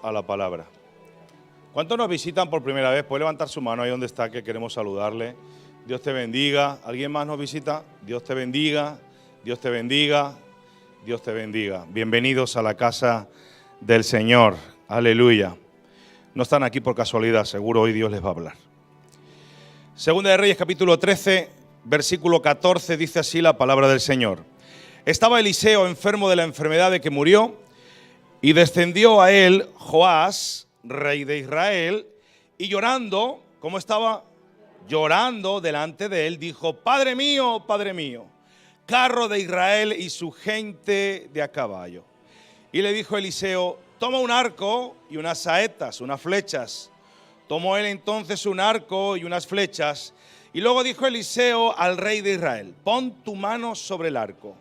a la palabra. ¿Cuántos nos visitan por primera vez? Puede levantar su mano ahí donde está, que queremos saludarle. Dios te bendiga. ¿Alguien más nos visita? Dios te bendiga, Dios te bendiga, Dios te bendiga. Bienvenidos a la casa del Señor. Aleluya. No están aquí por casualidad, seguro hoy Dios les va a hablar. Segunda de Reyes, capítulo 13, versículo 14, dice así la palabra del Señor. Estaba Eliseo enfermo de la enfermedad de que murió, y descendió a él Joás, rey de Israel, y llorando, ¿cómo estaba? Llorando delante de él, dijo: Padre mío, carro de Israel y su gente de a caballo. Y le dijo Eliseo: toma un arco y unas saetas, unas flechas. Tomó él entonces un arco y unas flechas. Y luego dijo Eliseo al rey de Israel: pon tu mano sobre el arco.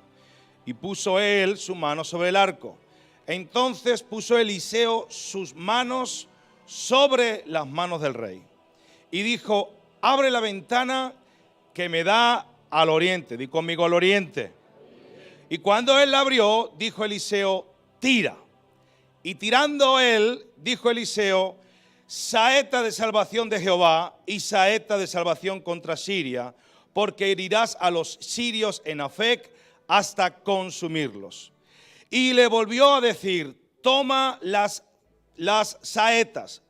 Y puso él su mano sobre el arco. Entonces puso Eliseo sus manos sobre las manos del rey. Y dijo: abre la ventana que me da al oriente. Di conmigo: al oriente. Y cuando él la abrió, dijo Eliseo: tira. Y tirando él, dijo Eliseo: saeta de salvación de Jehová y saeta de salvación contra Siria, porque herirás a los sirios en Afec hasta consumirlos. Y le volvió a decir: toma las saetas.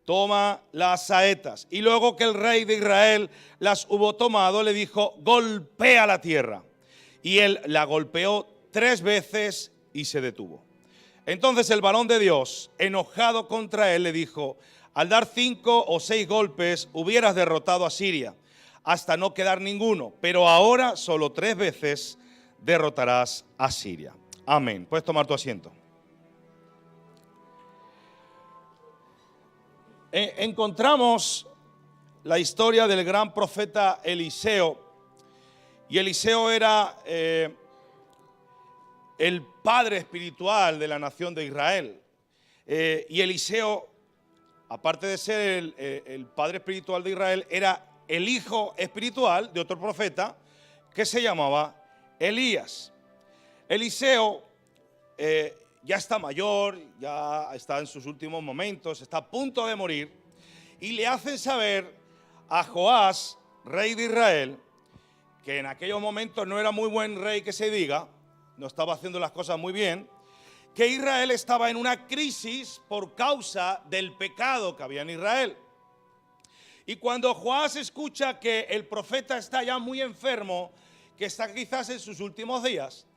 Toma las saetas. Y luego que el rey de Israel las hubo tomado, le dijo: golpea la tierra. Y él la golpeó 3 veces y se detuvo. Entonces el varón de Dios, enojado contra él, le dijo: al dar 5 o 6 golpes hubieras derrotado a Siria, hasta no quedar ninguno, pero ahora solo 3 veces derrotarás a Siria. Amén. Puedes tomar tu asiento. Encontramos la historia del gran profeta Eliseo. Y Eliseo era el padre espiritual de la nación de Israel. Y Eliseo, aparte de ser el padre espiritual de Israel, era el hijo espiritual de otro profeta que se llamaba Elías. Eliseo ya está mayor, ya está en sus últimos momentos, está a punto de morir, y le hacen saber a Joás, rey de Israel, que en aquellos momentos no era muy buen rey que se diga, no estaba haciendo las cosas muy bien, que Israel estaba en una crisis por causa del pecado que había en Israel. Y cuando Joás escucha que el profeta está ya muy enfermo, que está quizás en sus últimos días,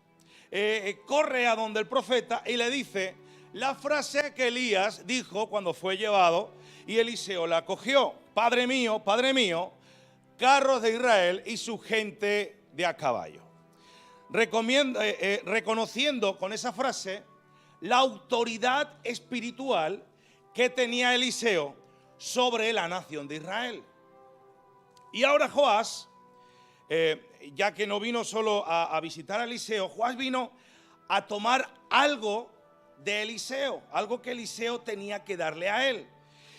corre a donde el profeta y le dice la frase que Elías dijo cuando fue llevado, y Eliseo la cogió: Padre mío, carros de Israel y su gente de a caballo. Reconociendo con esa frase la autoridad espiritual que tenía Eliseo sobre la nación de Israel. Y ahora Joás, ya que no vino solo a visitar a Eliseo, Joás vino a tomar algo de Eliseo, algo que Eliseo tenía que darle a él.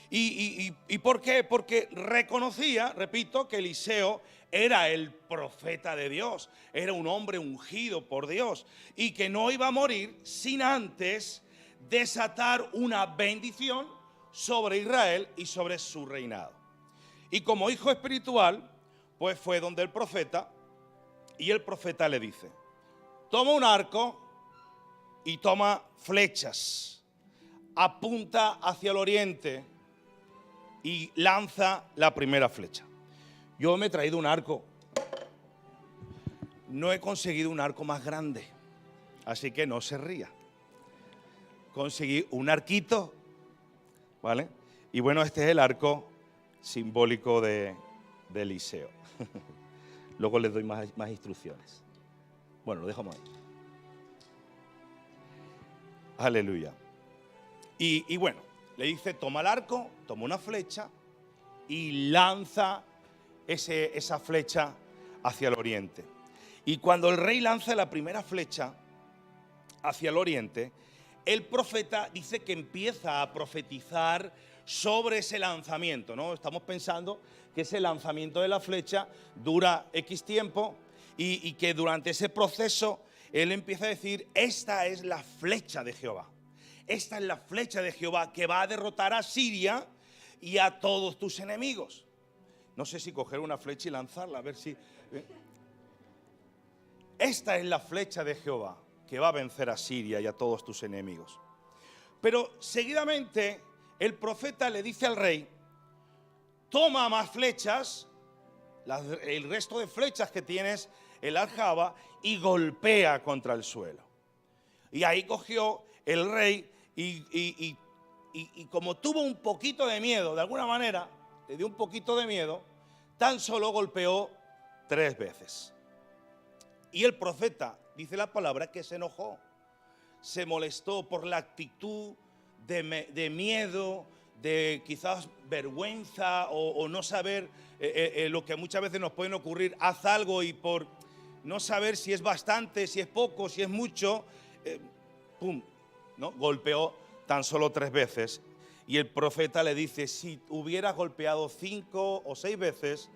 ¿Y por qué? Porque reconocía, repito, que Eliseo era el profeta de Dios, era un hombre ungido por Dios, y que no iba a morir sin antes desatar una bendición sobre Israel y sobre su reinado. Y como hijo espiritual, pues fue donde el profeta, y el profeta le dice: toma un arco y toma flechas, apunta hacia el oriente y lanza la primera flecha. Yo me he traído un arco, no he conseguido un arco más grande, así que no se ría. Conseguí un arquito, ¿vale? Y bueno, este es el arco simbólico de Eliseo. Luego les doy más instrucciones. Bueno, lo dejamos ahí. Aleluya. Y bueno, le dice: toma el arco, toma una flecha y lanza esa flecha hacia el oriente. Y cuando el rey lanza la primera flecha hacia el oriente, el profeta dice que empieza a profetizar sobre ese lanzamiento, ¿no? Estamos pensando que ese lanzamiento de la flecha dura X tiempo y que durante ese proceso él empieza a decir: esta es la flecha de Jehová. esta es la flecha de Jehová que va a derrotar a Siria y a todos tus enemigos. No sé si coger una flecha y lanzarla, a ver si... Esta es la flecha de Jehová que va a vencer a Siria y a todos tus enemigos. Pero seguidamente el profeta le dice al rey: toma más flechas, el resto de flechas que tienes en la aljaba, y golpea contra el suelo. Y ahí cogió el rey y como tuvo un poquito de miedo, de alguna manera, le dio un poquito de miedo, tan solo golpeó 3 veces. Y el profeta, dice la palabra, que se enojó, se molestó por la actitud de miedo, de quizás vergüenza o no saber lo que muchas veces nos pueden ocurrir. Haz algo y por no saber si es bastante, si es poco, si es mucho, pum, ¿no? Golpeó tan solo 3 veces. Y el profeta le dice: si hubieras golpeado 5 o 6 veces,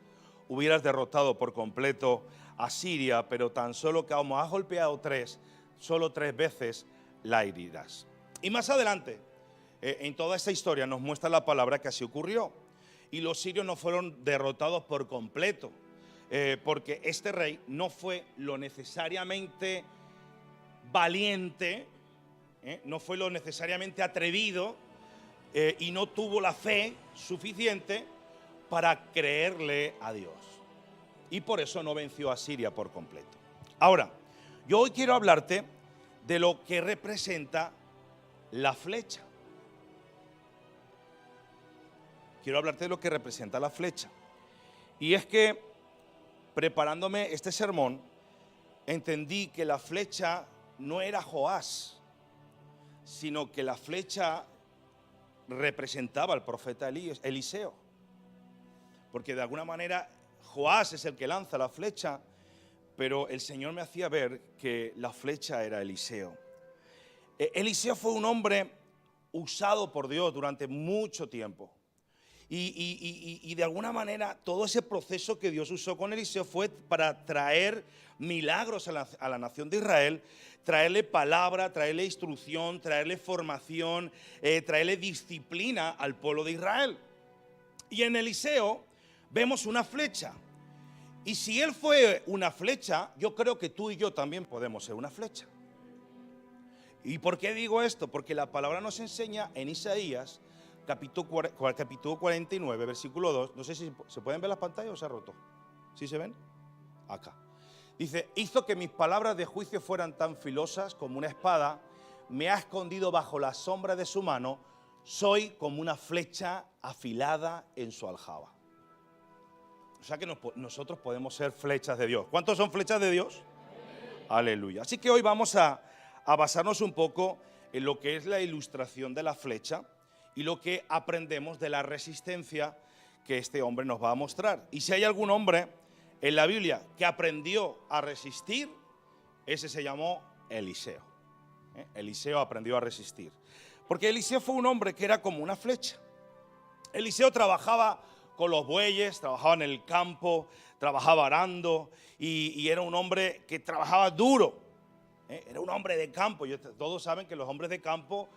hubieras derrotado por completo a Siria, pero tan solo que como has golpeado 3, solo 3 veces la herirás. Y más adelante, en toda esta historia nos muestra la palabra que así ocurrió. Y los sirios no fueron derrotados por completo, porque este rey no fue lo necesariamente valiente, no fue lo necesariamente atrevido, y no tuvo la fe suficiente para creerle a Dios. Y por eso no venció a Siria por completo. Ahora, yo hoy quiero hablarte de lo que representa la flecha. Quiero hablarte de lo que representa la flecha. Y es que, preparándome este sermón, entendí que la flecha no era Joás, sino que la flecha representaba al profeta Eliseo. Porque de alguna manera Joás es el que lanza la flecha, pero el Señor me hacía ver que la flecha era Eliseo. Eliseo fue un hombre usado por Dios durante mucho tiempo. Y de alguna manera todo ese proceso que Dios usó con Eliseo fue para traer milagros a la nación de Israel, traerle palabra, traerle instrucción, traerle formación, traerle disciplina al pueblo de Israel. Y en Eliseo vemos una flecha. Y si él fue una flecha, yo creo que tú y yo también podemos ser una flecha. ¿Y por qué digo esto? Porque la palabra nos enseña en Isaías, capítulo 49, versículo 2. No sé si se pueden ver las pantallas o se ha roto. ¿Sí se ven? Acá. Dice: hizo que mis palabras de juicio fueran tan filosas como una espada, me ha escondido bajo la sombra de su mano, soy como una flecha afilada en su aljaba. O sea que nosotros podemos ser flechas de Dios. ¿Cuántos son flechas de Dios? Aleluya. Así que hoy vamos a basarnos un poco en lo que es la ilustración de la flecha y lo que aprendemos de la resistencia que este hombre nos va a mostrar. Y si hay algún hombre en la Biblia que aprendió a resistir, ese se llamó Eliseo. Eliseo aprendió a resistir. Porque Eliseo fue un hombre que era como una flecha. Eliseo trabajaba con los bueyes, trabajaba en el campo, trabajaba arando y era un hombre que trabajaba duro. Era un hombre de campo. Todos saben que los hombres de campo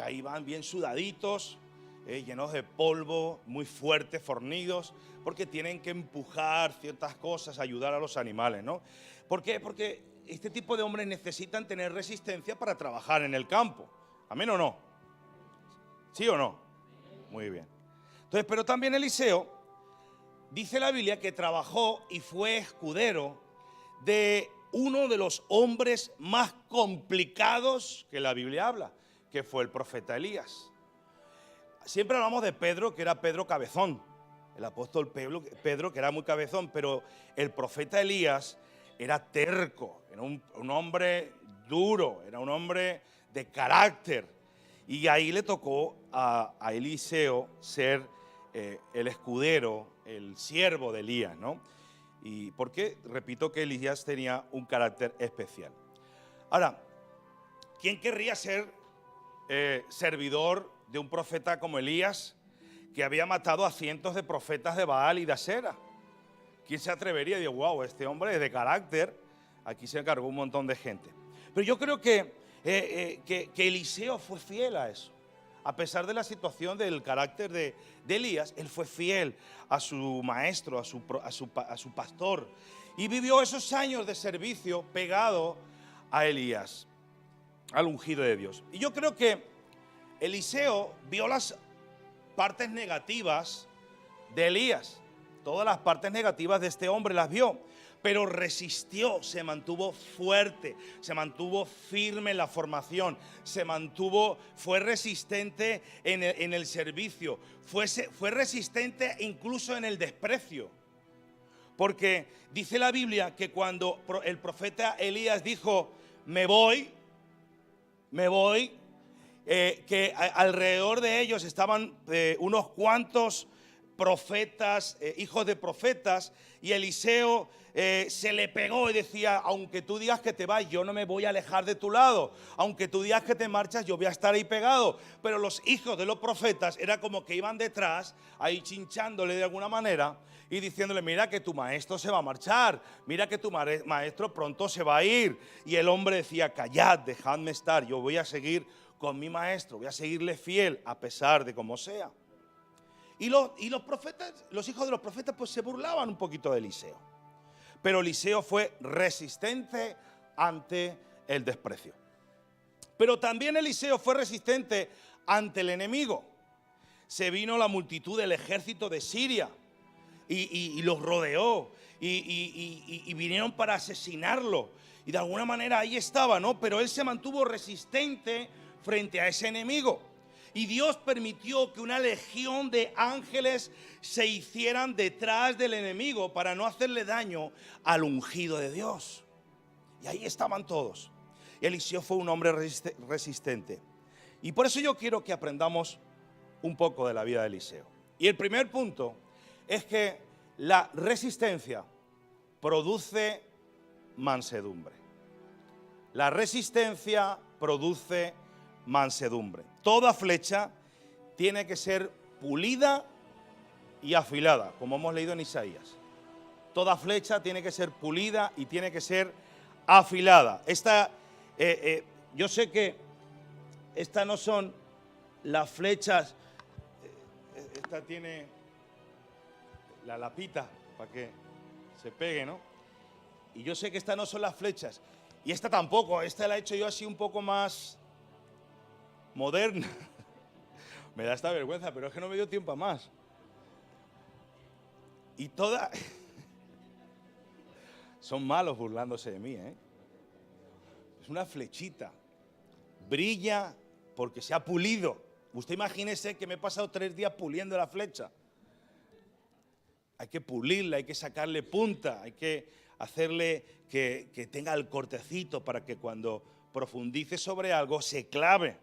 ahí van bien sudaditos, llenos de polvo, muy fuertes, fornidos, porque tienen que empujar ciertas cosas, ayudar a los animales, ¿no? ¿Por qué? Porque este tipo de hombres necesitan tener resistencia para trabajar en el campo. ¿Amén o no? ¿Sí o no? Muy bien. Entonces, pero también Eliseo, dice la Biblia que trabajó y fue escudero de uno de los hombres más complicados que la Biblia habla, que fue el profeta Elías. Siempre hablamos de Pedro, que era Pedro cabezón, el apóstol Pedro, que era muy cabezón, pero el profeta Elías era terco, era un hombre duro, era un hombre de carácter. Y ahí le tocó a Eliseo ser el escudero, el siervo de Elías, ¿no? Y porque, repito, que Elías tenía un carácter especial. Ahora, ¿quién querría ser servidor de un profeta como Elías, que había matado a cientos de profetas de Baal y de Asera? ¿Quién se atrevería y digo, wow, este hombre es de carácter? Aquí se encargó un montón de gente. Pero yo creo que que Eliseo fue fiel a eso. A pesar de la situación del carácter de Elías, él fue fiel a su maestro, a su pastor. Y vivió esos años de servicio pegado a Elías, al ungido de Dios. Y yo creo que Eliseo vio las partes negativas de Elías. Todas las partes negativas de este hombre las vio, pero resistió, se mantuvo fuerte, se mantuvo firme en la formación, fue resistente en el servicio, fue resistente incluso en el desprecio. Porque dice la Biblia que cuando el profeta Elías dijo, me voy, que alrededor de ellos estaban unos cuantos profetas, hijos de profetas, y Eliseo se le pegó y decía, aunque tú digas que te vas, yo no me voy a alejar de tu lado, aunque tú digas que te marchas, yo voy a estar ahí pegado. Pero los hijos de los profetas era como que iban detrás, ahí chinchándole de alguna manera y diciéndole, mira que tu maestro se va a marchar, mira que tu maestro pronto se va a ir. Y el hombre decía, callad, dejadme estar, yo voy a seguir con mi maestro, voy a seguirle fiel a pesar de como sea. Y los profetas, los hijos de los profetas, pues se burlaban un poquito de Eliseo. Pero Eliseo fue resistente ante el desprecio. Pero también Eliseo fue resistente ante el enemigo. Se vino la multitud del ejército de Siria y los rodeó y vinieron para asesinarlo. Y de alguna manera ahí estaba, ¿no? Pero él se mantuvo resistente frente a ese enemigo. Y Dios permitió que una legión de ángeles se hicieran detrás del enemigo para no hacerle daño al ungido de Dios. Y ahí estaban todos. Y Eliseo fue un hombre resistente. Y por eso yo quiero que aprendamos un poco de la vida de Eliseo. Y el primer punto es que la resistencia produce mansedumbre. La resistencia produce mansedumbre. Toda flecha tiene que ser pulida y afilada, como hemos leído en Isaías. Toda flecha tiene que ser pulida y tiene que ser afilada. Yo sé que estas no son las flechas. Esta tiene la lapita para que se pegue, ¿no? Y yo sé que estas no son las flechas. Y esta tampoco. Esta la he hecho yo así un poco más moderna. Me da esta vergüenza, pero es que no me dio tiempo a más. Y todas son malos burlándose de mí, ¿eh? Es una flechita. Brilla porque se ha pulido. Usted imagínese que me he pasado 3 días puliendo la flecha. Hay que pulirla, hay que sacarle punta, hay que hacerle que tenga el cortecito para que cuando profundice sobre algo se clave.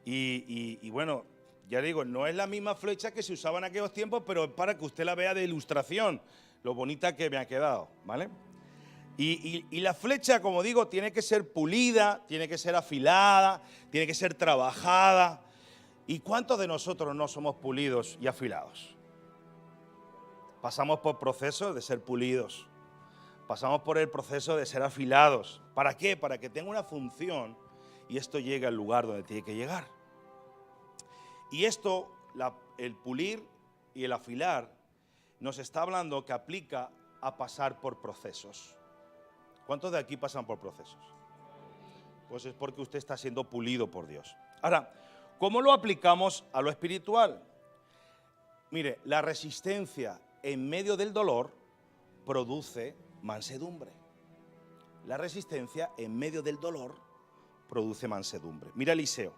Y bueno, ya digo, no es la misma flecha que se usaba en aquellos tiempos, pero es para que usted la vea de ilustración, lo bonita que me ha quedado, ¿vale? Y la flecha, como digo, tiene que ser pulida, tiene que ser afilada, tiene que ser trabajada. ¿Y cuántos de nosotros no somos pulidos y afilados? Pasamos por procesos de ser pulidos, pasamos por el proceso de ser afilados. ¿Para qué? Para que tenga una función y esto llegue al lugar donde tiene que llegar. Y esto, el pulir y el afilar, nos está hablando que aplica a pasar por procesos. ¿Cuántos de aquí pasan por procesos? Pues es porque usted está siendo pulido por Dios. Ahora, ¿cómo lo aplicamos a lo espiritual? Mire, la resistencia en medio del dolor produce mansedumbre. La resistencia en medio del dolor produce mansedumbre. Mira Eliseo.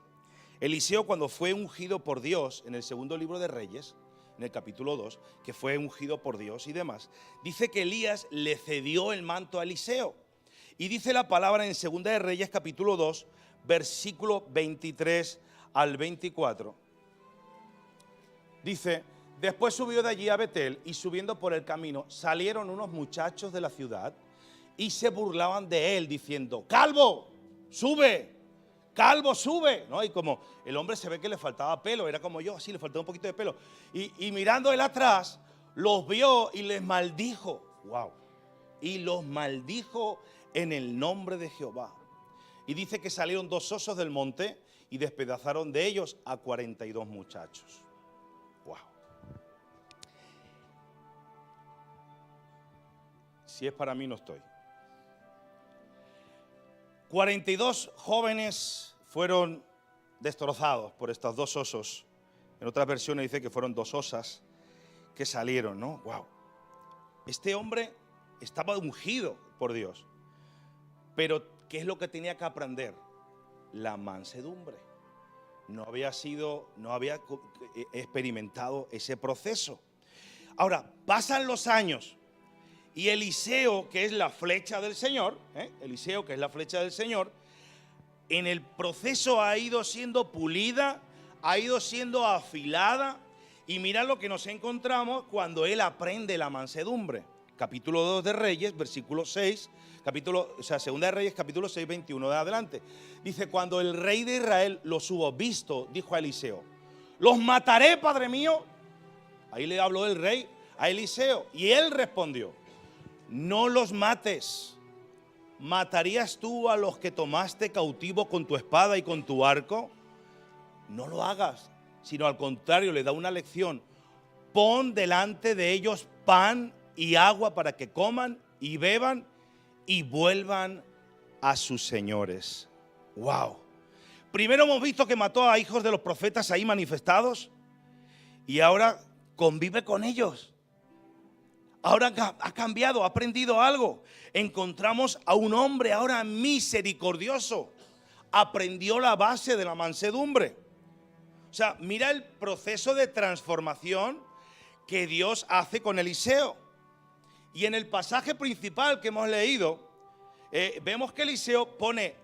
Eliseo, cuando fue ungido por Dios en el segundo libro de Reyes, en el capítulo 2, que fue ungido por Dios y demás, dice que Elías le cedió el manto a Eliseo. Y dice la palabra en segunda de Reyes, capítulo 2, versículo 23 al 24. Dice: después subió de allí a Betel, y subiendo por el camino salieron unos muchachos de la ciudad y se burlaban de él diciendo: calvo, sube, calvo, sube, ¿no? Y como el hombre se ve que le faltaba pelo, era como yo, así le faltaba un poquito de pelo. Y mirando él atrás, los vio y les maldijo. Wow. Y los maldijo en el nombre de Jehová. Y dice que salieron 2 osos del monte y despedazaron de ellos a 42 muchachos. ¡Wow! Si es para mí, no estoy. 42 jóvenes fueron destrozados por estos 2 osos. En otras versiones dice que fueron 2 osas que salieron, ¿no? ¡Wow! Este hombre estaba ungido por Dios. Pero, ¿qué es lo que tenía que aprender? La mansedumbre. No había experimentado ese proceso. Ahora, pasan los años y Eliseo, que es la flecha del Señor, Eliseo, que es la flecha del Señor, en el proceso ha ido siendo pulida, ha ido siendo afilada, y mira lo que nos encontramos cuando él aprende la mansedumbre. Capítulo 2 de Reyes, versículo 6, Segunda de Reyes, capítulo 6, 21 de adelante. Dice, cuando el rey de Israel los hubo visto, dijo a Eliseo, los mataré, padre mío. Ahí le habló el rey a Eliseo, y él respondió, no los mates. ¿Matarías tú a los que tomaste cautivo con tu espada y con tu arco? No lo hagas, sino al contrario, le da una lección. Pon delante de ellos pan y agua para que coman y beban y vuelvan a sus señores. ¡Wow! Primero hemos visto que mató a hijos de los profetas ahí manifestados, y ahora convive con ellos. Ahora ha cambiado, ha aprendido algo. Encontramos a un hombre ahora misericordioso. Aprendió la base de la mansedumbre. O sea, mira el proceso de transformación que Dios hace con Eliseo. Y en el pasaje principal que hemos leído, vemos que Eliseo pone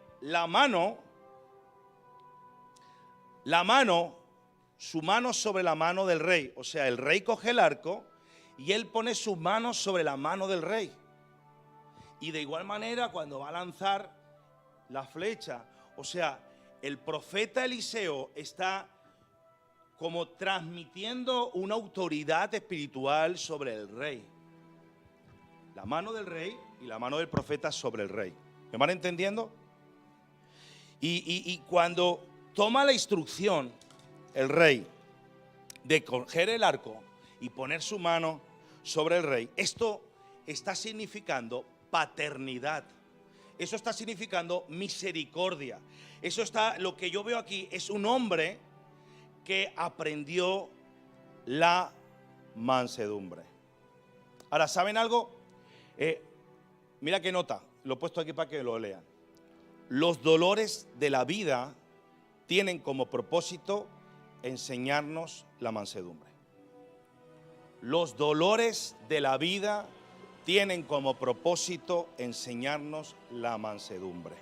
su mano sobre la mano del rey. O sea, el rey coge el arco y él pone sus manos sobre la mano del rey. Y de igual manera, cuando va a lanzar la flecha, o sea, el profeta Eliseo está como transmitiendo una autoridad espiritual sobre el rey. La mano del rey y la mano del profeta sobre el rey. ¿Me van entendiendo? Y cuando toma la instrucción el rey de coger el arco y poner su mano sobre el rey, esto está significando paternidad. Eso está significando misericordia. Lo que yo veo aquí es un hombre que aprendió la mansedumbre. Ahora, ¿saben algo? Mira qué nota, lo he puesto aquí para que lo lean. Los dolores de la vida tienen como propósito enseñarnos la mansedumbre. Los dolores de la vida tienen como propósito enseñarnos la mansedumbre.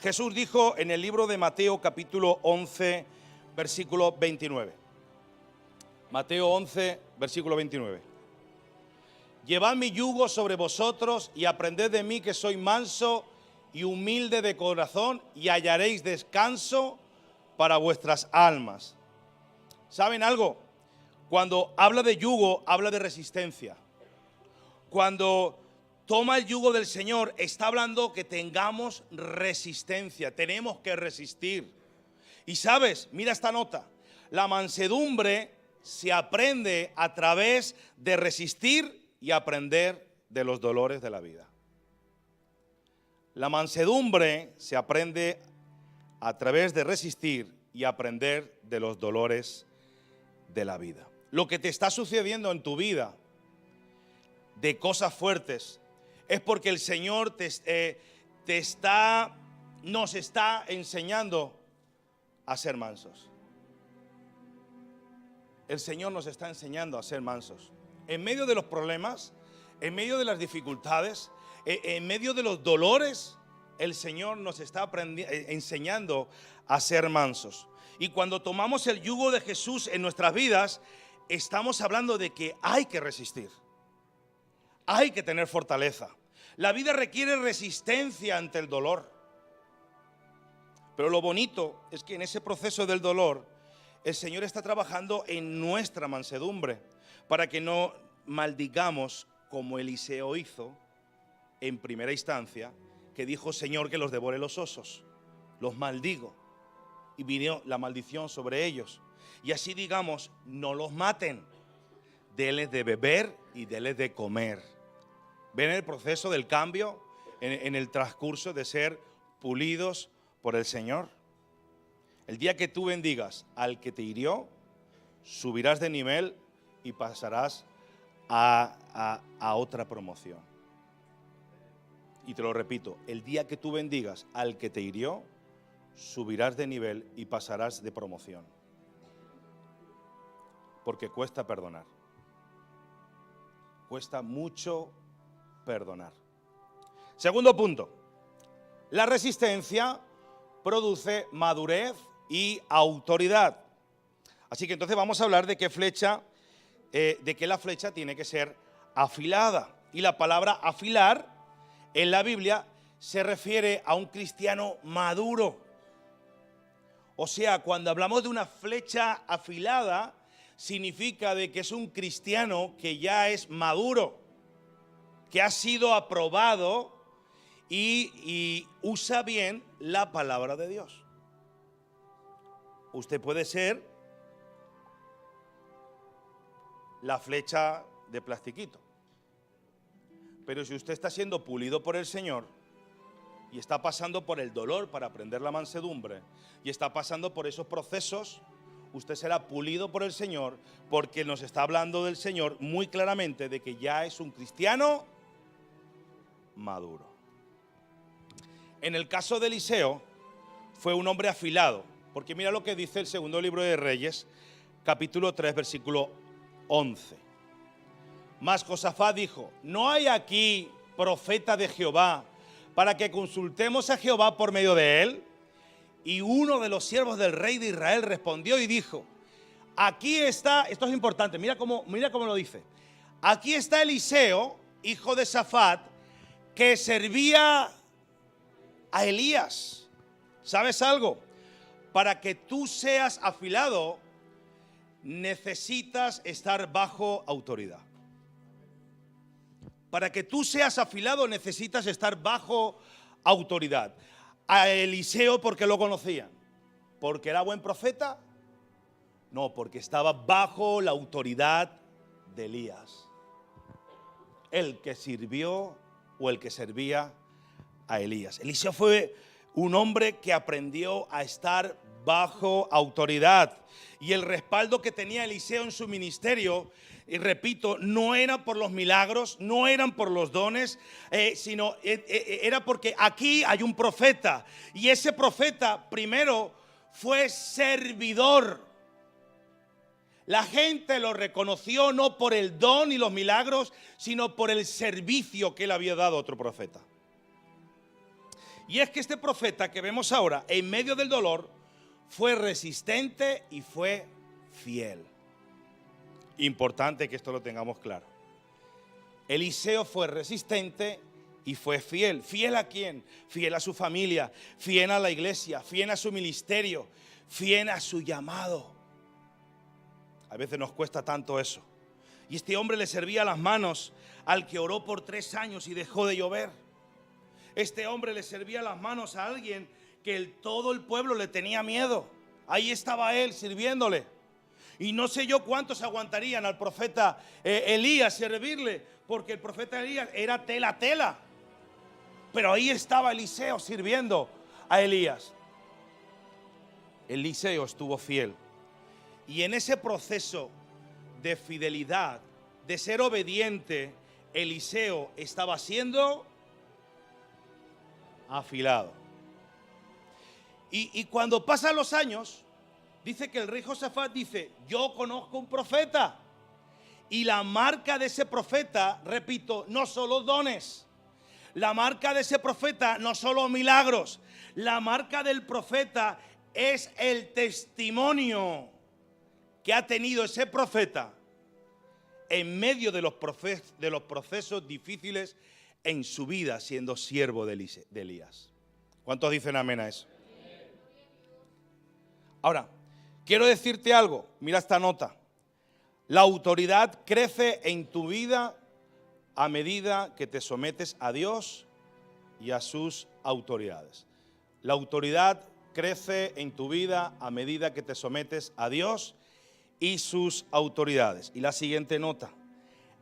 Jesús dijo en el libro de Mateo capítulo 11, versículo 29. Mateo 11, versículo 29. Llevad mi yugo sobre vosotros y aprended de mí, que soy manso y humilde de corazón, y hallaréis descanso para vuestras almas. ¿Saben algo? Cuando habla de yugo, habla de resistencia. Cuando toma el yugo del Señor, está hablando que tengamos resistencia. Tenemos que resistir. Y sabes, mira esta nota. La mansedumbre se aprende a través de resistir y aprender de los dolores de la vida. La mansedumbre se aprende a través de resistir y aprender de los dolores de la vida. Lo que te está sucediendo en tu vida de cosas fuertes es porque el Señor nos está enseñando a ser mansos. El Señor nos está enseñando a ser mansos. En medio de los problemas, en medio de las dificultades, en medio de los dolores, el Señor nos está enseñando a ser mansos. Y cuando tomamos el yugo de Jesús en nuestras vidas, estamos hablando de que hay que resistir. Hay que tener fortaleza. La vida requiere resistencia ante el dolor. Pero lo bonito es que en ese proceso del dolor, el Señor está trabajando en nuestra mansedumbre para que no maldigamos como Eliseo hizo en primera instancia, que dijo: Señor, que los devore los osos, los maldigo. Y vino la maldición sobre ellos. Y así digamos, no los maten, denles de beber y denles de comer. ¿Ven el proceso del cambio en el transcurso de ser pulidos por el Señor? El día que tú bendigas al que te hirió, subirás de nivel y pasarás a otra promoción. Y te lo repito, el día que tú bendigas al que te hirió, subirás de nivel y pasarás de promoción. Porque cuesta perdonar. Cuesta mucho perdonar. Segundo punto, la resistencia produce madurez y autoridad. Así que entonces vamos a hablar de qué flecha, de que la flecha tiene que ser afilada. Y la palabra afilar en la Biblia se refiere a un cristiano maduro. O sea, cuando hablamos de una flecha afilada, significa de que es un cristiano que ya es maduro, que ha sido aprobado y usa bien la palabra de Dios. Usted puede ser la flecha de plastiquito, pero si usted está siendo pulido por el Señor y está pasando por el dolor para aprender la mansedumbre y está pasando por esos procesos, usted será pulido por el Señor, porque nos está hablando del Señor muy claramente de que ya es un cristiano maduro. En el caso de Eliseo, fue un hombre afilado, porque mira lo que dice el segundo libro de Reyes, capítulo 3, versículo 11. Mas Josafat dijo: ¿no hay aquí profeta de Jehová para que consultemos a Jehová por medio de él? Y uno de los siervos del rey de Israel respondió y dijo: aquí está, esto es importante, mira cómo lo dice. Aquí está Eliseo, hijo de Safat, que servía a Elías. ¿Sabes algo? Para que tú seas afilado, necesitas estar bajo autoridad. Para que tú seas afilado, necesitas estar bajo autoridad. A Eliseo, ¿porque lo conocían? ¿Porque era buen profeta? No, porque estaba bajo la autoridad de Elías, el que sirvió o el que servía a Elías. Eliseo fue un hombre que aprendió a estar bajo autoridad, y el respaldo que tenía Eliseo en su ministerio, y repito, no era por los milagros, no eran por los dones, sino era porque aquí hay un profeta, y ese profeta primero fue servidor. La gente lo reconoció no por el don y los milagros, sino por el servicio que él había dado a otro profeta. Y es que este profeta que vemos ahora, en medio del dolor, fue resistente y fue fiel. Importante que esto lo tengamos claro. Eliseo fue resistente y fue fiel. ¿Fiel a quién? Fiel a su familia, fiel a la iglesia, fiel a su ministerio, fiel a su llamado. A veces nos cuesta tanto eso. Y este hombre le servía las manos al que oró por 3 años y dejó de llover. Este hombre le servía las manos a alguien que todo el pueblo le tenía miedo. Ahí estaba él sirviéndole. Y no sé yo cuántos aguantarían al profeta Elías servirle, porque el profeta Elías era tela. Pero ahí estaba Eliseo sirviendo a Elías. Eliseo estuvo fiel. Y en ese proceso de fidelidad, de ser obediente, Eliseo estaba siendo afilado. Y cuando pasan los años, dice que el rey Josafat dice: yo conozco un profeta. Y la marca de ese profeta, repito, no solo dones. La marca de ese profeta no solo milagros. La marca del profeta es el testimonio que ha tenido ese profeta en medio de los procesos difíciles en su vida, siendo siervo de Elías. ¿Cuántos dicen amén a eso? Ahora, quiero decirte algo, mira esta nota. La autoridad crece en tu vida a medida que te sometes a Dios y a sus autoridades. La autoridad crece en tu vida a medida que te sometes a Dios y sus autoridades. Y la siguiente nota: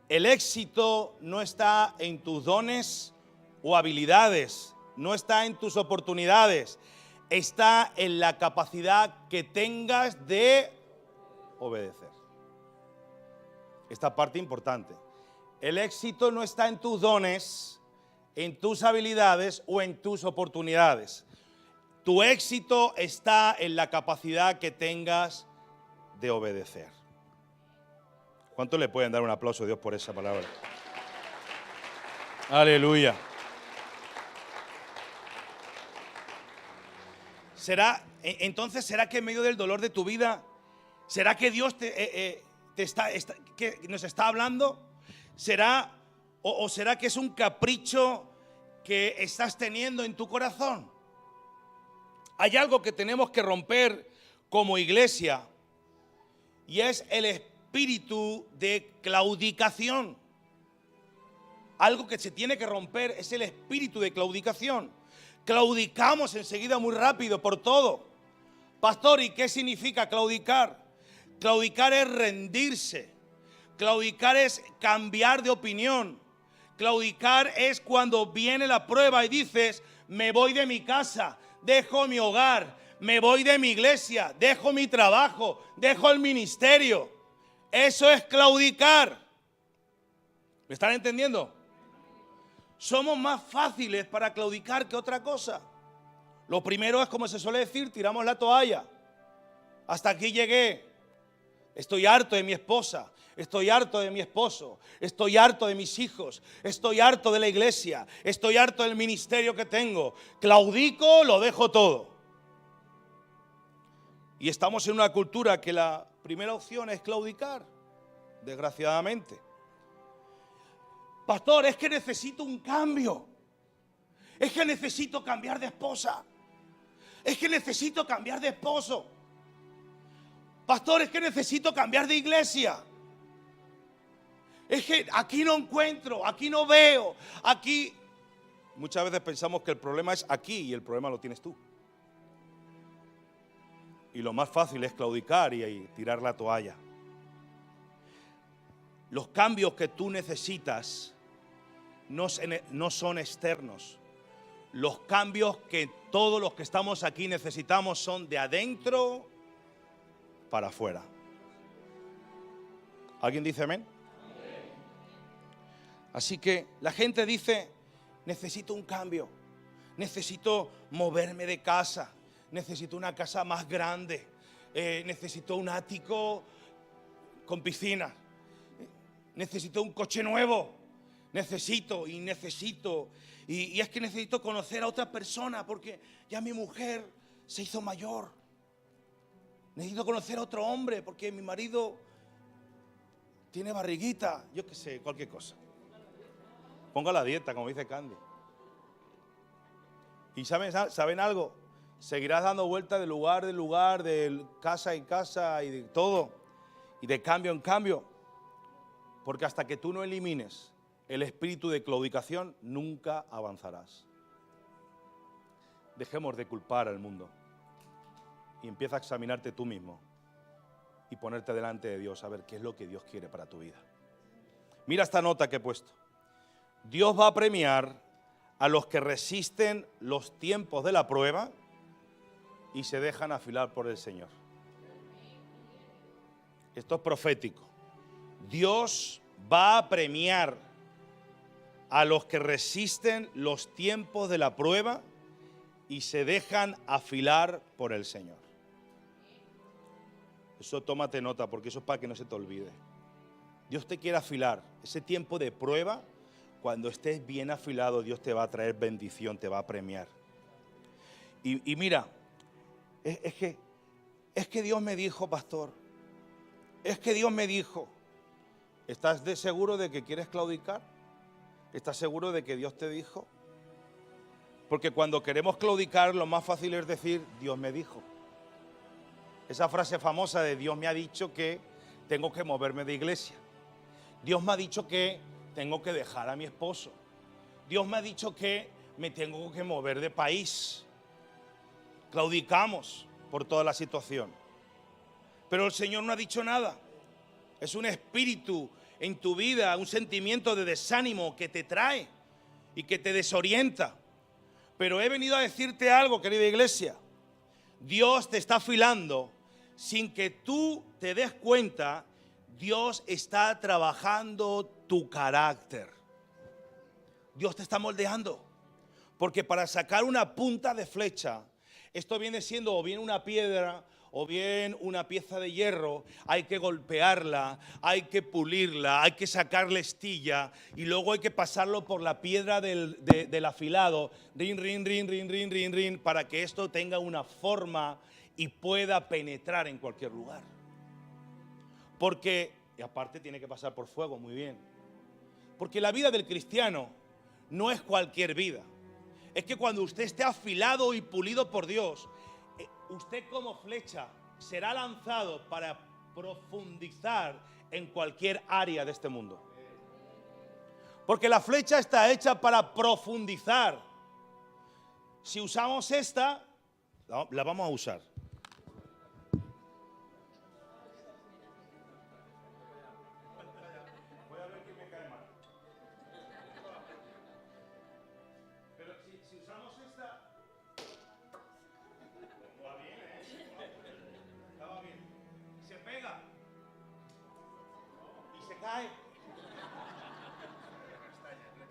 el éxito no está en tus dones o habilidades, no está en tus oportunidades, está en la capacidad que tengas de obedecer. Esta parte importante. El éxito no está en tus dones, en tus habilidades o en tus oportunidades. Tu éxito está en la capacidad que tengas de obedecer. ¿Cuántos le pueden dar un aplauso a Dios por esa palabra? Aleluya. Entonces, ¿será que en medio del dolor de tu vida, será que Dios que nos está hablando? ¿Será o será que es un capricho que estás teniendo en tu corazón? Hay algo que tenemos que romper como iglesia y es el espíritu de claudicación. Algo que se tiene que romper es el espíritu de claudicación. Claudicamos enseguida muy rápido por todo. Pastor, ¿y qué significa claudicar? Claudicar es rendirse. Claudicar es cambiar de opinión. Claudicar es cuando viene la prueba y dices, me voy de mi casa, dejo mi hogar, me voy de mi iglesia, dejo mi trabajo, dejo el ministerio. Eso es claudicar. ¿Me están entendiendo? Somos más fáciles para claudicar que otra cosa. Lo primero es, como se suele decir, tiramos la toalla. Hasta aquí llegué. Estoy harto de mi esposa. Estoy harto de mi esposo. Estoy harto de mis hijos. Estoy harto de la iglesia. Estoy harto del ministerio que tengo. Claudico, lo dejo todo. Y estamos en una cultura que la primera opción es claudicar, desgraciadamente. Pastor, es que necesito un cambio. Es que necesito cambiar de esposa. Es que necesito cambiar de esposo. Pastor, es que necesito cambiar de iglesia. Es que aquí no encuentro, aquí no veo, aquí. Muchas veces pensamos que el problema es aquí y el problema lo tienes tú. Y lo más fácil es claudicar y tirar la toalla. Los cambios que tú necesitas no son externos. Los cambios que todos los que estamos aquí necesitamos son de adentro para afuera. ¿Alguien dice amén? Así que la gente dice, necesito un cambio, necesito moverme de casa, necesito una casa más grande, necesito un ático con piscina, necesito un coche nuevo, necesito. Y es que necesito conocer a otra persona porque ya mi mujer se hizo mayor. Necesito conocer a otro hombre porque mi marido tiene barriguita, yo qué sé, cualquier cosa. Ponga la dieta, como dice Candy. ¿Y saben algo? Seguirás dando vueltas de lugar en lugar, de casa en casa y de todo, y de cambio en cambio, porque hasta que tú no elimines el espíritu de claudicación, nunca avanzarás. Dejemos de culpar al mundo y empieza a examinarte tú mismo y ponerte delante de Dios a ver qué es lo que Dios quiere para tu vida. Mira esta nota que he puesto. Dios va a premiar a los que resisten los tiempos de la prueba y se dejan afilar por el Señor. Esto es profético. Dios va a premiar a los que resisten los tiempos de la prueba y se dejan afilar por el Señor. Eso tómate nota porque eso es para que no se te olvide. Dios te quiere afilar. Ese tiempo de prueba, cuando estés bien afilado, Dios te va a traer bendición, te va a premiar. Y mira, es que Dios me dijo, pastor, es que Dios me dijo. ¿Estás seguro de que quieres claudicar? ¿Estás seguro de que Dios te dijo? Porque cuando queremos claudicar, lo más fácil es decir, Dios me dijo. Esa frase famosa de Dios me ha dicho que tengo que moverme de iglesia. Dios me ha dicho que tengo que dejar a mi esposo. Dios me ha dicho que me tengo que mover de país. Claudicamos por toda la situación. Pero el Señor no ha dicho nada. Es un espíritu en tu vida, un sentimiento de desánimo que te trae y que te desorienta. Pero he venido a decirte algo, querida iglesia. Dios te está afilando sin que tú te des cuenta. Dios está trabajando tu carácter. Dios te está moldeando. Porque para sacar una punta de flecha, esto viene siendo o bien una piedra o bien una pieza de hierro, hay que golpearla, hay que pulirla, hay que sacarle estilla y luego hay que pasarlo por la piedra del afilado, rin, rin, rin, rin, rin, rin, rin, para que esto tenga una forma y pueda penetrar en cualquier lugar. Porque, y aparte tiene que pasar por fuego, muy bien. Porque la vida del cristiano no es cualquier vida. Es que cuando usted esté afilado y pulido por Dios, usted como flecha será lanzado para profundizar en cualquier área de este mundo. Porque la flecha está hecha para profundizar. Si usamos esta, la vamos a usar. Voy a ver quién me cae mal. Pero si usamos esta... Va bien, estaba bien. Se pega y se cae.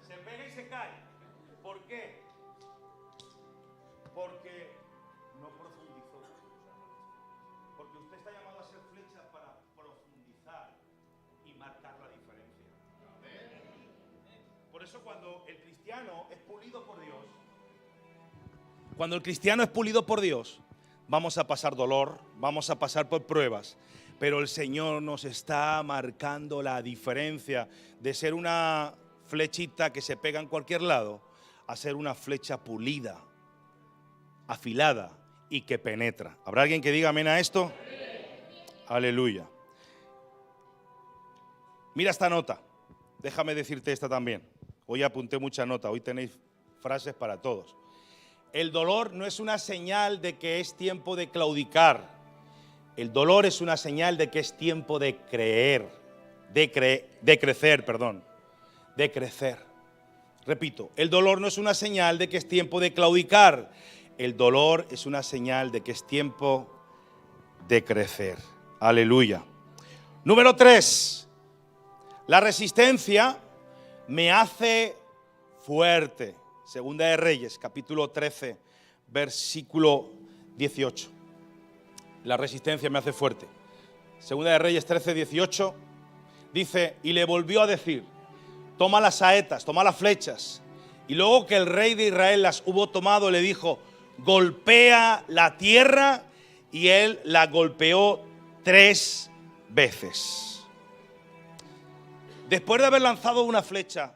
Se pega y se cae. ¿Por qué? Porque no profundizó. Porque usted está llamado a ser flecha para profundizar y marcar la diferencia. Por eso cuando el cristiano es pulido por Dios, vamos a pasar dolor, vamos a pasar por pruebas, pero el Señor nos está marcando la diferencia de ser una flechita que se pega en cualquier lado a ser una flecha pulida, afilada y que penetra. ¿Habrá alguien que diga amén a esto? Aleluya. Mira esta nota, déjame decirte esta también. Hoy apunté mucha nota, hoy tenéis frases para todos. El dolor no es una señal de que es tiempo de claudicar. El dolor es una señal de que es tiempo de creer, de crecer. Repito, el dolor no es una señal de que es tiempo de claudicar. El dolor es una señal de que es tiempo de crecer. Aleluya. Número 3. La resistencia me hace fuerte. Segunda de Reyes, capítulo 13, versículo 18. La resistencia me hace fuerte. Segunda de Reyes 13, 18. Dice, y le volvió a decir, toma las saetas, toma las flechas. Y luego que el rey de Israel las hubo tomado, le dijo, golpea la tierra. Y él la golpeó 3 veces. Después de haber lanzado una flecha,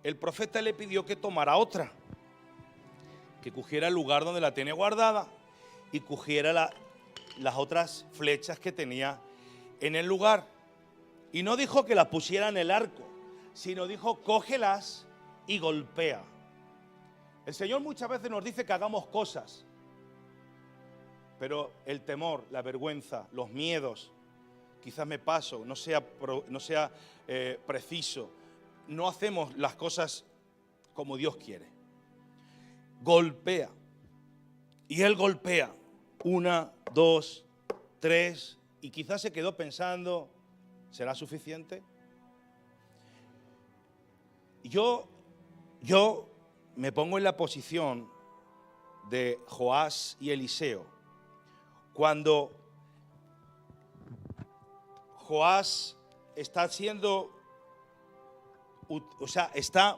el profeta le pidió que tomara otra, que cogiera el lugar donde la tenía guardada y cogiera las otras flechas que tenía en el lugar. Y no dijo que las pusiera en el arco, sino dijo, cógelas y golpea. El Señor muchas veces nos dice que hagamos cosas, pero el temor, la vergüenza, los miedos, quizás me paso, no sea preciso, no hacemos las cosas como Dios quiere. Golpea. Y él golpea. 1, 2, 3. Y quizás se quedó pensando, ¿será suficiente? Yo me pongo en la posición de Joás y Eliseo. Cuando Joás está haciendo... está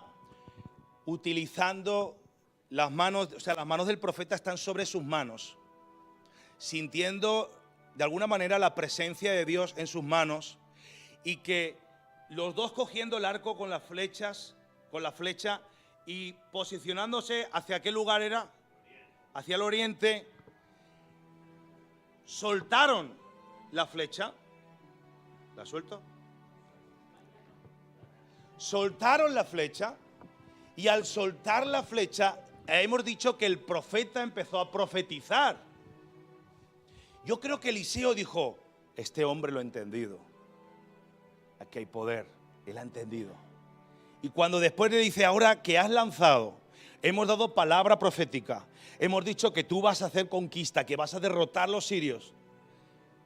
utilizando las manos, las manos del profeta están sobre sus manos, sintiendo de alguna manera la presencia de Dios en sus manos, y que los dos cogiendo el arco con las flechas, con la flecha y posicionándose hacia qué lugar era, hacia el oriente, soltaron la flecha. ¿La suelto? Soltaron la flecha Y al soltar la flecha, hemos dicho que el profeta empezó a profetizar. Yo creo que Eliseo dijo, este hombre lo ha entendido. Aquí hay poder, él ha entendido. Y cuando después le dice, ahora que has lanzado, hemos dado palabra profética, hemos dicho que tú vas a hacer conquista, que vas a derrotar a los sirios,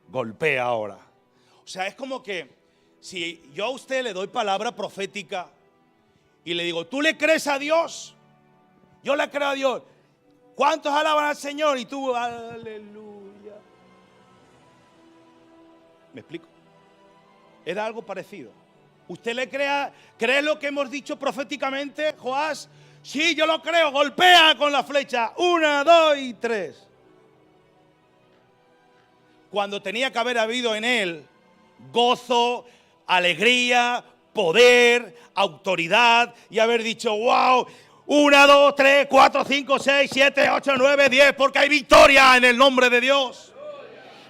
golpea ahora. O sea, es como que si yo a usted le doy palabra profética y le digo, ¿tú le crees a Dios? Yo le creo a Dios. ¿Cuántos alaban al Señor? Y tú, aleluya. ¿Me explico? Era algo parecido. ¿Usted le cree lo que hemos dicho proféticamente, Joás? Sí, yo lo creo. Golpea con la flecha. 1, 2 y 3. Cuando tenía que haber habido en él gozo, alegría, poder, autoridad y haber dicho, wow, 1, 2, 3, 4, 5, 6, 7, 8, 9, 10, porque hay victoria en el nombre de Dios.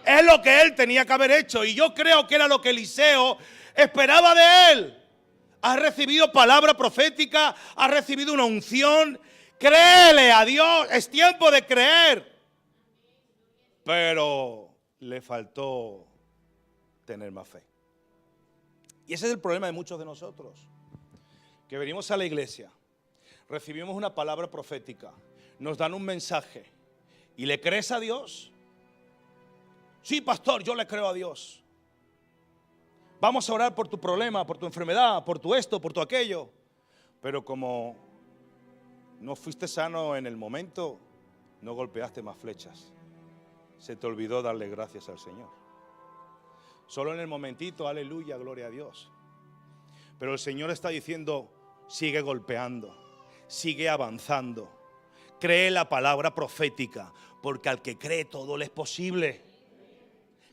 Es lo que él tenía que haber hecho y yo creo que era lo que Eliseo esperaba de él. Has recibido palabra profética, has recibido una unción. Créele a Dios, es tiempo de creer. Pero le faltó tener más fe. Y ese es el problema de muchos de nosotros, que venimos a la iglesia, recibimos una palabra profética, nos dan un mensaje y ¿le crees a Dios? Sí, pastor, yo le creo a Dios. Vamos a orar por tu problema, por tu enfermedad, por tu esto, por tu aquello. Pero como no fuiste sano en el momento, no golpeaste más flechas. Se te olvidó darle gracias al Señor. Solo en el momentito, aleluya, gloria a Dios. Pero el Señor está diciendo, sigue golpeando, sigue avanzando. Cree la palabra profética, porque al que cree todo le es posible.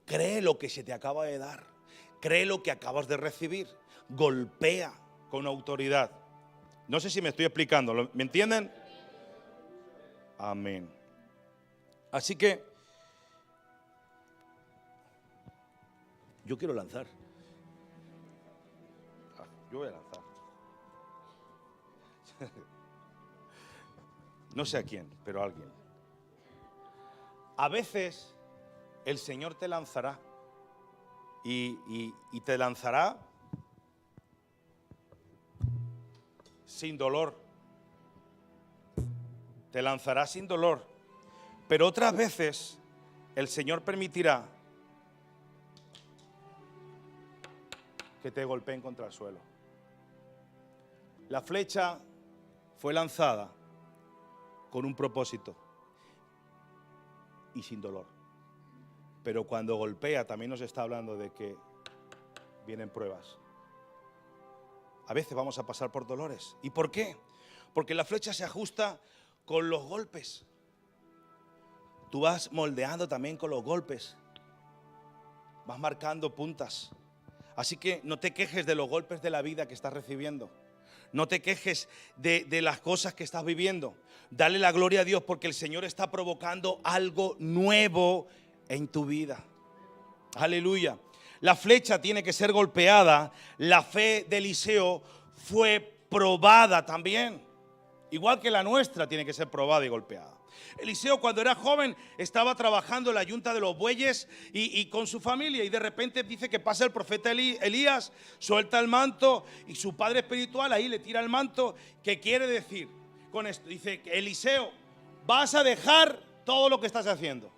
Cree lo que se te acaba de dar. Cree lo que acabas de recibir. Golpea con autoridad. No sé si me estoy explicando. ¿Me entienden? Amén. Así que yo quiero lanzar. Yo voy a lanzar. No sé a quién, pero a alguien. A veces el Señor te lanzará y te lanzará sin dolor. Te lanzará sin dolor. Pero otras veces el Señor permitirá que te golpeen contra el suelo. La flecha fue lanzada con un propósito y sin dolor. Pero cuando golpea también nos está hablando de que vienen pruebas. A veces vamos a pasar por dolores. ¿Y por qué? Porque la flecha se ajusta con los golpes. Tú vas moldeando también con los golpes. Vas marcando puntas. Así que no te quejes de los golpes de la vida que estás recibiendo. No te quejes de las cosas que estás viviendo. Dale la gloria a Dios porque el Señor está provocando algo nuevo en tu vida. Aleluya. La flecha tiene que ser golpeada. La fe de Eliseo fue probada también. Igual que la nuestra tiene que ser probada y golpeada. Eliseo cuando era joven estaba trabajando en la yunta de los bueyes y con su familia y de repente dice que pasa el profeta Elías, suelta el manto y su padre espiritual ahí le tira el manto. ¿Qué quiere decir con esto? Dice, Eliseo, vas a dejar todo lo que estás haciendo.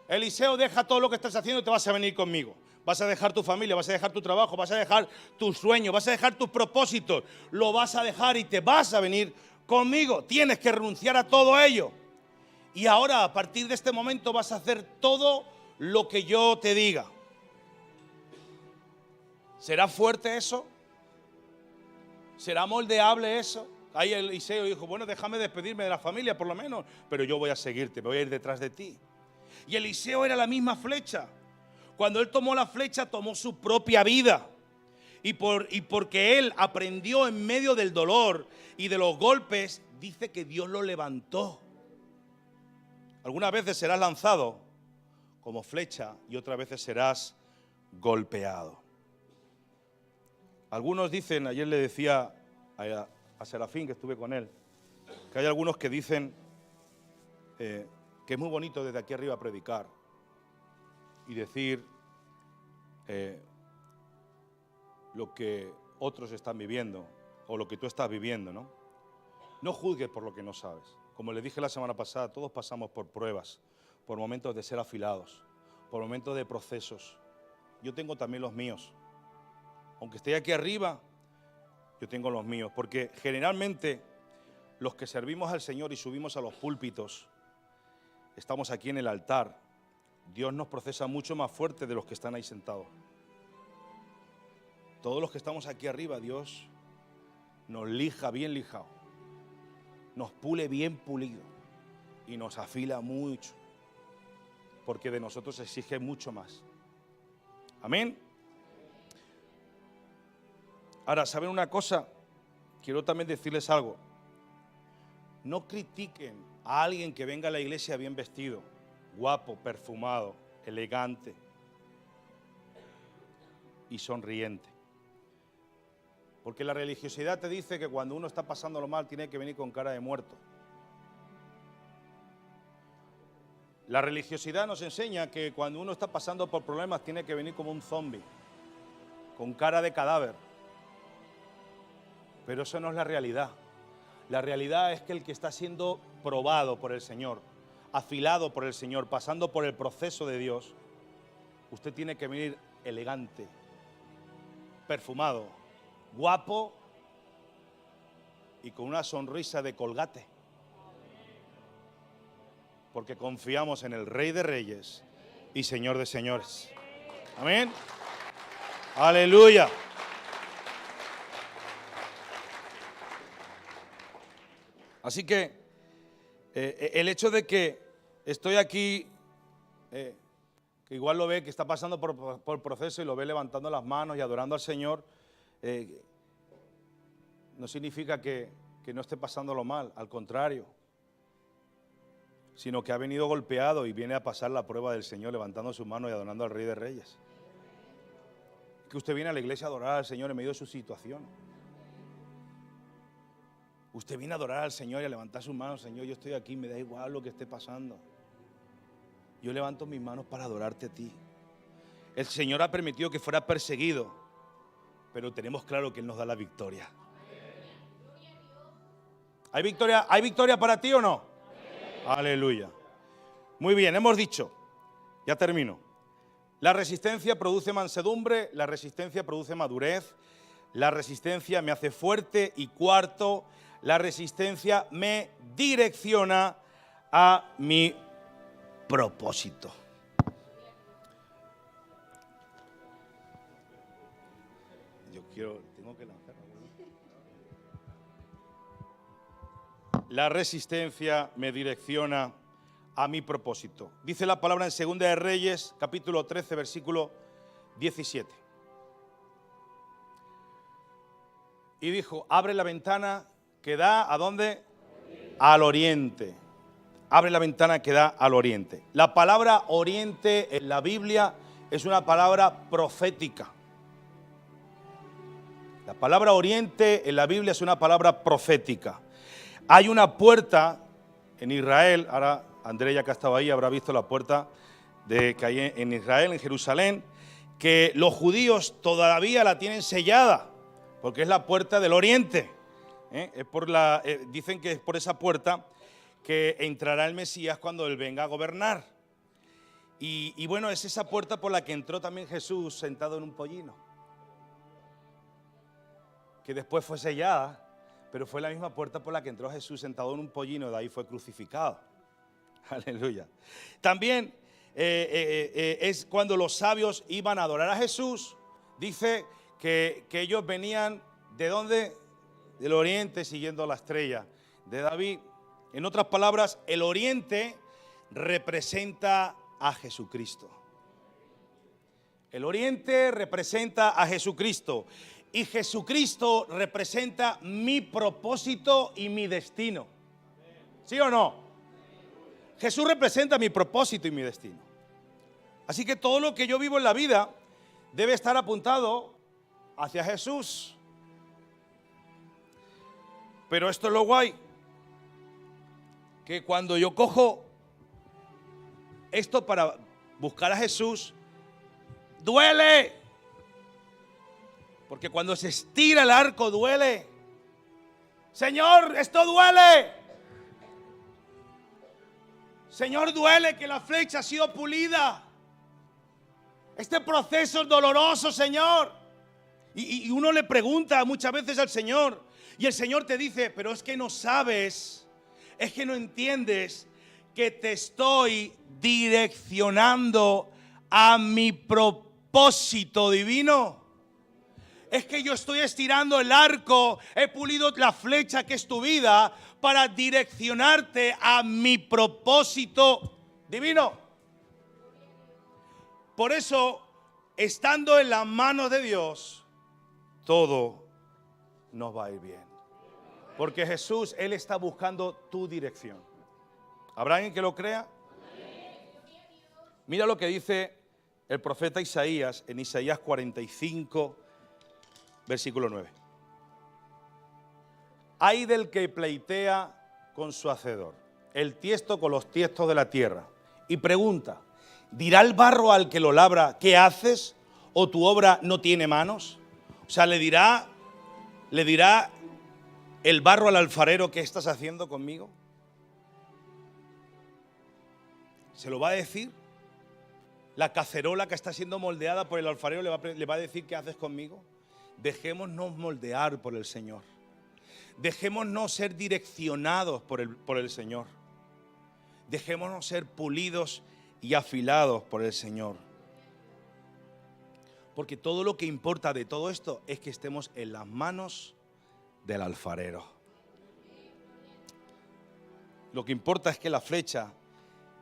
Eliseo, deja todo lo que estás haciendo y te vas a venir conmigo. Vas a dejar tu familia, vas a dejar tu trabajo, vas a dejar tus sueños, vas a dejar tus propósitos. Lo vas a dejar y te vas a venir conmigo. Tienes que renunciar a todo ello. Y ahora, a partir de este momento, vas a hacer todo lo que yo te diga. ¿Será fuerte eso? ¿Será moldeable eso? Ahí Eliseo dijo, bueno, déjame despedirme de la familia por lo menos, pero yo voy a seguirte, voy a ir detrás de ti. Y Eliseo era la misma flecha. Cuando él tomó la flecha, tomó su propia vida. Y porque él aprendió en medio del dolor y de los golpes, dice que Dios lo levantó. Algunas veces serás lanzado como flecha y otras veces serás golpeado. Algunos dicen, ayer le decía a Serafín, que estuve con él, que hay algunos que dicen que es muy bonito desde aquí arriba predicar y decir lo que otros están viviendo o lo que tú estás viviendo, ¿no? No juzgues por lo que no sabes. Como les dije la semana pasada, todos pasamos por pruebas, por momentos de ser afilados, por momentos de procesos. Yo tengo también los míos. Aunque esté aquí arriba, yo tengo los míos, porque generalmente los que servimos al Señor y subimos a los púlpitos, estamos aquí en el altar, Dios nos procesa mucho más fuerte de los que están ahí sentados. Todos los que estamos aquí arriba, Dios nos lija bien lijado, nos pule bien pulido y nos afila mucho, porque de nosotros se exige mucho más. Amén. Ahora, ¿saben una cosa? Quiero también decirles algo. No critiquen a alguien que venga a la iglesia bien vestido, guapo, perfumado, elegante y sonriente. Porque la religiosidad te dice que cuando uno está pasándolo mal tiene que venir con cara de muerto. La religiosidad nos enseña que cuando uno está pasando por problemas tiene que venir como un zombie, con cara de cadáver. Pero eso no es la realidad. La realidad es que el que está siendo probado por el Señor, afilado por el Señor, pasando por el proceso de Dios, usted tiene que venir elegante, perfumado, guapo y con una sonrisa de Colgate. Porque confiamos en el Rey de Reyes y Señor de Señores. Amén. Aleluya. Así que el hecho de que estoy aquí, que igual lo ve que está pasando por proceso y lo ve levantando las manos y adorando al Señor, no significa que no esté pasándolo mal, al contrario, sino que ha venido golpeado y viene a pasar la prueba del Señor levantando sus manos y adorando al Rey de Reyes. Que usted viene a la iglesia a adorar al Señor en medio de su situación. Usted viene a adorar al Señor y a levantar sus manos. Señor, yo estoy aquí, me da igual lo que esté pasando. Yo levanto mis manos para adorarte a ti. El Señor ha permitido que fuera perseguido, pero tenemos claro que Él nos da la victoria. ¿Hay victoria para ti o no? Aleluya. Muy bien, hemos dicho, ya termino. La resistencia produce mansedumbre, la resistencia produce madurez, la resistencia me hace fuerte y cuarto, la resistencia me direcciona a mi propósito. Tengo que lanzar. La resistencia me direcciona a mi propósito. Dice la palabra en Segunda de Reyes, capítulo 13, versículo 17. Y dijo, abre la ventana que da, ¿a dónde? Al oriente. Abre la ventana que da al oriente. La palabra oriente en la Biblia es una palabra profética. La palabra oriente en la Biblia es una palabra profética. Hay una puerta en Israel, ahora André ya que ha estado ahí habrá visto la puerta que hay en Israel, en Jerusalén, que los judíos todavía la tienen sellada, porque es la puerta del oriente. Dicen que es por esa puerta que entrará el Mesías cuando Él venga a gobernar. Y bueno, es esa puerta por la que entró también Jesús sentado en un pollino, que después fue sellada, pero fue la misma puerta por la que entró Jesús sentado en un pollino, de ahí fue crucificado. Aleluya. También es cuando los sabios iban a adorar a Jesús, dice que ellos venían, ¿de dónde? Del oriente, siguiendo la estrella de David. En otras palabras, el oriente representa a Jesucristo. El oriente representa a Jesucristo. Y Jesucristo representa mi propósito y mi destino. ¿Sí o no? Jesús representa mi propósito y mi destino. Así que todo lo que yo vivo en la vida debe estar apuntado hacia Jesús. Pero esto es lo guay, que cuando yo cojo esto para buscar a Jesús, duele. Porque cuando se estira el arco duele. Señor, esto duele. Señor, duele que la flecha ha sido pulida. Este proceso es doloroso, Señor. Y uno le pregunta muchas veces al Señor, y el Señor te dice, pero es que no sabes, es que no entiendes que te estoy direccionando a mi propósito divino. Es que yo estoy estirando el arco, he pulido la flecha que es tu vida para direccionarte a mi propósito divino. Por eso, estando en las manos de Dios, todo nos va a ir bien. Porque Jesús, Él está buscando tu dirección. ¿Habrá alguien que lo crea? Mira lo que dice el profeta Isaías en Isaías 45, versículo 9. Ay del que pleitea con su hacedor, el tiesto con los tiestos de la tierra, y pregunta, ¿dirá el barro al que lo labra, qué haces? ¿O tu obra no tiene manos? O sea, le dirá el barro al alfarero, ¿qué estás haciendo conmigo? ¿Se lo va a decir? La cacerola que está siendo moldeada por el alfarero le va a decir, ¿qué haces conmigo? Dejémonos moldear por el Señor. Dejémonos ser direccionados por el Señor. Dejémonos ser pulidos y afilados por el Señor. Porque todo lo que importa de todo esto es que estemos en las manos del alfarero. Lo que importa es que la flecha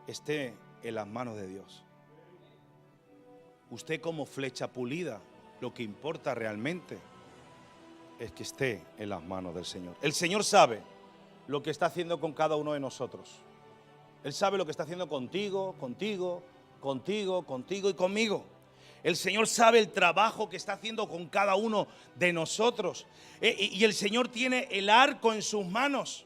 esté en las manos de Dios. Usted como flecha pulida, lo que importa realmente es que esté en las manos del Señor. El Señor sabe lo que está haciendo con cada uno de nosotros. Él sabe lo que está haciendo contigo, contigo, contigo, contigo y conmigo. El Señor sabe el trabajo que está haciendo con cada uno de nosotros. Y el Señor tiene el arco en sus manos.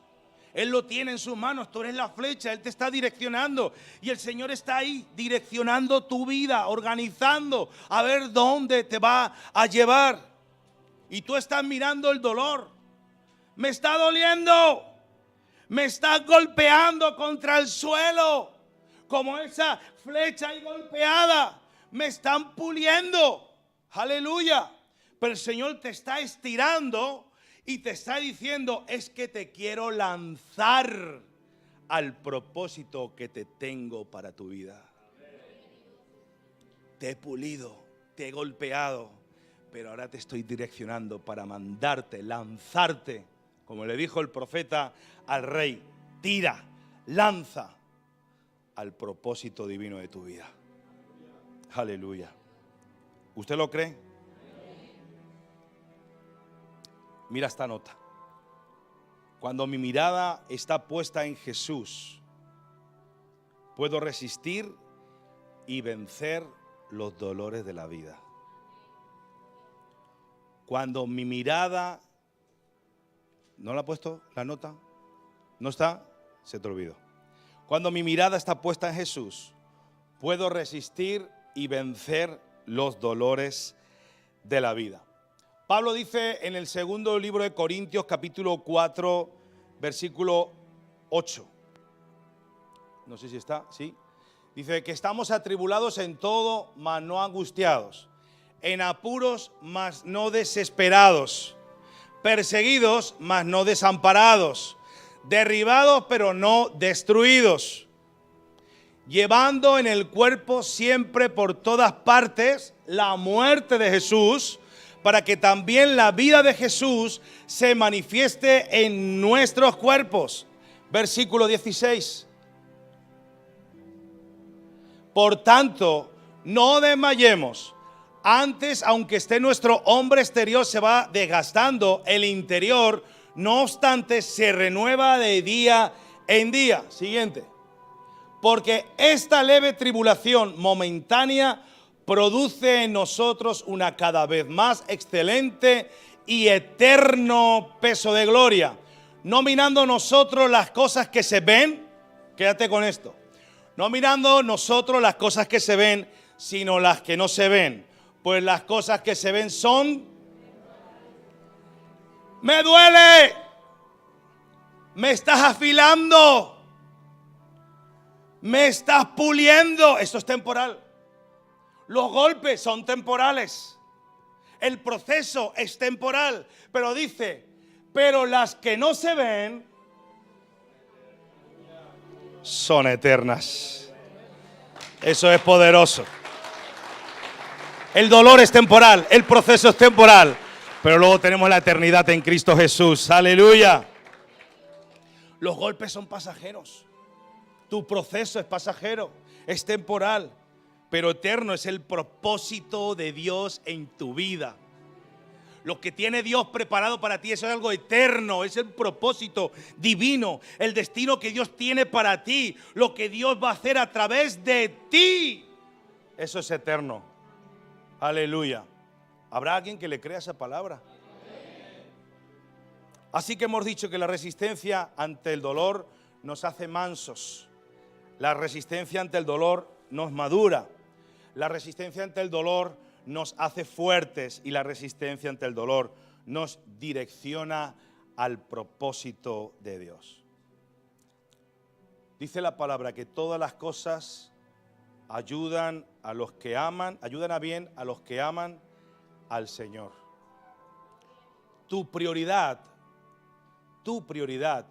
Él lo tiene en sus manos, tú eres la flecha, Él te está direccionando. Y el Señor está ahí direccionando tu vida, organizando a ver dónde te va a llevar. Y tú estás mirando el dolor. Me está doliendo. Me está golpeando contra el suelo. Como esa flecha ahí golpeada. Me están puliendo. Aleluya. Pero el Señor te está estirando y te está diciendo, es que te quiero lanzar al propósito que te tengo para tu vida. Te he pulido, te he golpeado, pero ahora te estoy direccionando para mandarte, lanzarte, como le dijo el profeta al rey, tira, lanza al propósito divino de tu vida. Aleluya. ¿Usted lo cree? Mira esta nota. Cuando mi mirada está puesta en Jesús, puedo resistir y vencer los dolores de la vida. Cuando mi mirada... ¿No la ha puesto la nota? ¿No está? Se te olvidó. Cuando mi mirada está puesta en Jesús, puedo resistir y vencer los dolores de la vida. Pablo dice en el segundo libro de Corintios, capítulo 4, versículo 8. No sé si está, ¿sí? Dice que estamos atribulados en todo, mas no angustiados, en apuros, mas no desesperados, perseguidos, mas no desamparados, derribados, pero no destruidos, llevando en el cuerpo siempre por todas partes la muerte de Jesús, para que también la vida de Jesús se manifieste en nuestros cuerpos. Versículo 16. Por tanto, no desmayemos. Antes, aunque esté nuestro hombre exterior se va desgastando, el interior, no obstante, se renueva de día en día. Siguiente. Porque esta leve tribulación momentánea produce en nosotros una cada vez más excelente y eterno peso de gloria, No mirando nosotros las cosas que se ven, quédate con esto. No mirando nosotros las cosas que se ven, sino las que no se ven. Pues las cosas que se ven son... ¡Me duele! ¡Me estás afilando! ¡Me estás puliendo! Esto es temporal. Los golpes son temporales. El proceso es temporal. Pero dice, pero las que no se ven son eternas. Eso es poderoso. El dolor es temporal, el proceso es temporal, pero luego tenemos la eternidad en Cristo Jesús. ¡Aleluya! Los golpes son pasajeros. Tu proceso es pasajero, es temporal, pero eterno es el propósito de Dios en tu vida. Lo que tiene Dios preparado para ti, eso es algo eterno, es el propósito divino, el destino que Dios tiene para ti, lo que Dios va a hacer a través de ti. Eso es eterno. Aleluya. ¿Habrá alguien que le crea esa palabra? Así que hemos dicho que la resistencia ante el dolor nos hace mansos. La resistencia ante el dolor nos madura. La resistencia ante el dolor nos hace fuertes y la resistencia ante el dolor nos direcciona al propósito de Dios. Dice la palabra que todas las cosas ayudan a los que aman, ayudan a bien a los que aman al Señor. Tu prioridad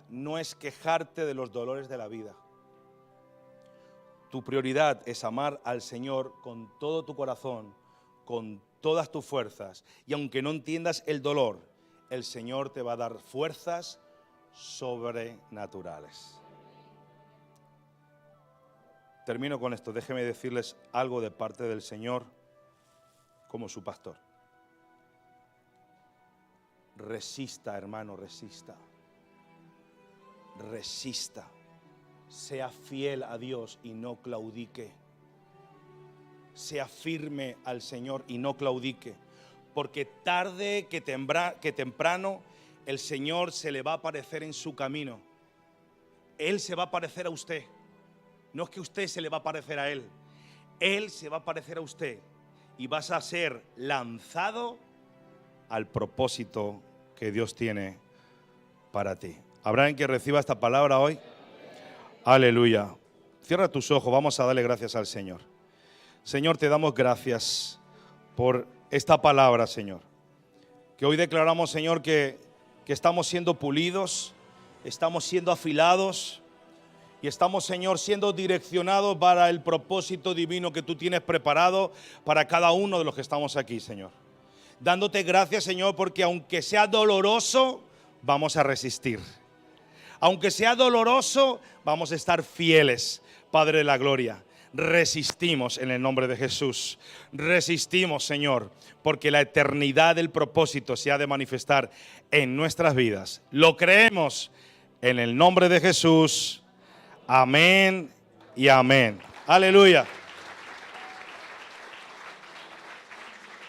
no es quejarte de los dolores de la vida. Tu prioridad es amar al Señor con todo tu corazón, con todas tus fuerzas. Y aunque no entiendas el dolor, el Señor te va a dar fuerzas sobrenaturales. Termino con esto. Déjeme decirles algo de parte del Señor como su pastor. Resista, hermano, resista. Resista. Sea fiel a Dios y no claudique. Sea firme al Señor y no claudique. Porque tarde que temprano el Señor se le va a aparecer en su camino. Él se va a aparecer a usted. No es que usted se le va a parecer a Él. Él se va a parecer a usted. Y vas a ser lanzado al propósito que Dios tiene para ti. ¿Habrá alguien que reciba esta palabra hoy? Aleluya. Cierra tus ojos. Vamos a darle gracias al Señor. Señor, te damos gracias por esta palabra, Señor. Que hoy declaramos, Señor, que estamos siendo pulidos, estamos siendo afilados. Y estamos, Señor, siendo direccionados para el propósito divino que tú tienes preparado para cada uno de los que estamos aquí, Señor. Dándote gracias, Señor, porque aunque sea doloroso, vamos a resistir. Aunque sea doloroso, vamos a estar fieles, Padre de la gloria. Resistimos en el nombre de Jesús. Resistimos, Señor, porque la eternidad del propósito se ha de manifestar en nuestras vidas. Lo creemos en el nombre de Jesús. Amén y amén. Aleluya.